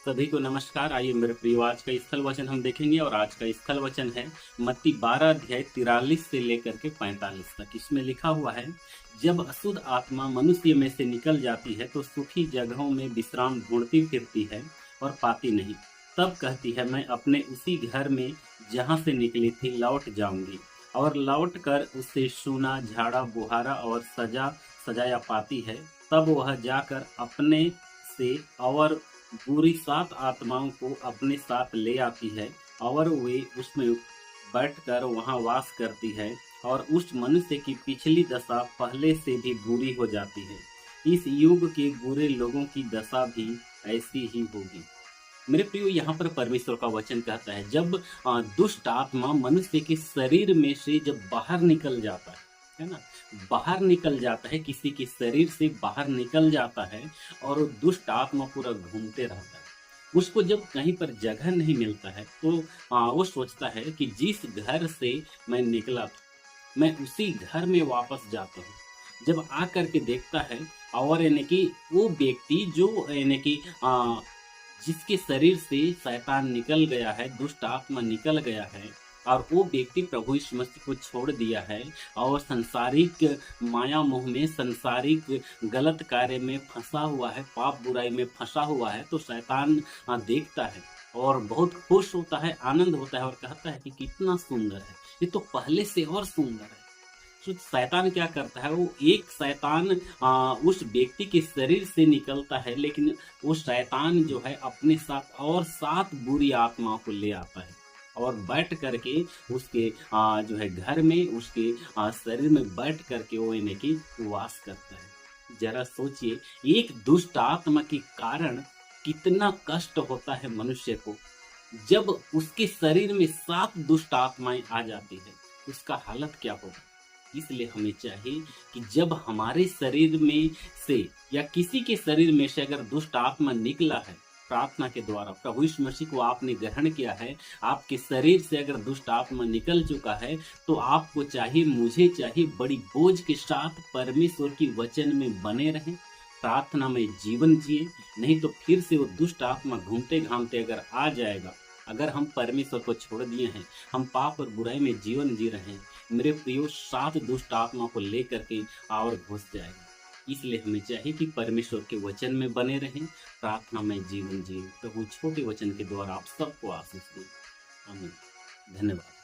सभी को नमस्कार। आइए मेरे प्रियो, आज का स्थल वचन हम देखेंगे और आज का स्थल वचन है मत्ती 12 अध्याय 43 से लेकर के 45 तक। इसमें लिखा हुआ है, जब अशुद्ध आत्मा मनुष्य में से निकल जाती है तो सूखी जगहों में विश्राम ढूंढती फिरती है और पाती नहीं। तब कहती है, मैं अपने उसी घर में जहाँ से निकली थी लौट जाऊंगी, और लौट कर उससे सूना झाड़ा बुहारा और सजाया पाती है। तब वह जाकर अपने से और बुरी 7 आत्माओं को अपने साथ ले आती है, और वे उसमें बैठकर वहां वास करती है, और उस मनुष्य की पिछली दशा पहले से भी बुरी हो जाती है। इस युग के बुरे लोगों की दशा भी ऐसी ही होगी। मेरे प्रियो, यहाँ पर परमेश्वर का वचन कहता है, जब दुष्ट आत्मा मनुष्य के शरीर में से जब बाहर निकल जाता है ना, बाहर निकल जाता है, किसी के शरीर से बाहर निकल जाता है, और वो दुष्ट आत्मा पूरा घूमते रहता है। उसको जब कहीं पर जगह नहीं मिलता है तो वो सोचता है कि जिस घर से मैं निकला था, मैं उसी घर में वापस जाता हूँ। जब आ करके देखता है, और यानी कि वो व्यक्ति जो यानी कि जिसके शरीर से शैतान निकल गया है, दुष्ट आत्मा निकल गया है, और वो व्यक्ति प्रभु यीशु मसीह को छोड़ दिया है और संसारिक माया मोह में, संसारिक गलत कार्य में फंसा हुआ है, पाप बुराई में फंसा हुआ है, तो शैतान देखता है और बहुत खुश होता है, आनंद होता है और कहता है कि कितना सुंदर है, ये तो पहले से और सुंदर है। तो शैतान क्या करता है, वो एक शैतान उस व्यक्ति के शरीर से निकलता है, लेकिन वो शैतान जो है अपने साथ और 7 बुरी आत्माओं को ले आता है और बैठ करके उसके जो है घर में, उसके शरीर में बैठ करके वो यानी कि वास करता है। जरा सोचिए, एक दुष्ट आत्मा के कारण कितना कष्ट होता है मनुष्य को। जब उसके शरीर में 7 दुष्ट आत्माएं आ जाती है, उसका हालत क्या होगा। इसलिए हमें चाहिए कि जब हमारे शरीर में से या किसी के शरीर में से अगर दुष्ट आत्मा निकला है, प्रार्थना के द्वारा प्रभु यीशु मसीह को आपने ग्रहण किया है, आपके शरीर से अगर दुष्ट आत्मा निकल चुका है, तो आपको चाहिए, मुझे चाहिए, बड़ी बोझ के साथ परमेश्वर की वचन में बने रहें, प्रार्थना में जीवन जिए। नहीं तो फिर से वो दुष्ट आत्मा घूमते घामते अगर आ जाएगा, अगर हम परमेश्वर को छोड़ दिए हैं, हम पाप और बुराई में जीवन जी रहे हैं, मेरे प्रियो, 7 दुष्ट आत्मा को लेकर के और घुस जाएगा। इसलिए हमें चाहिए कि परमेश्वर के वचन में बने रहें, प्रार्थना में जीवन जिए। तो वो छोटे वचन के द्वारा आप सबको आशीष दें। आमीन। धन्यवाद।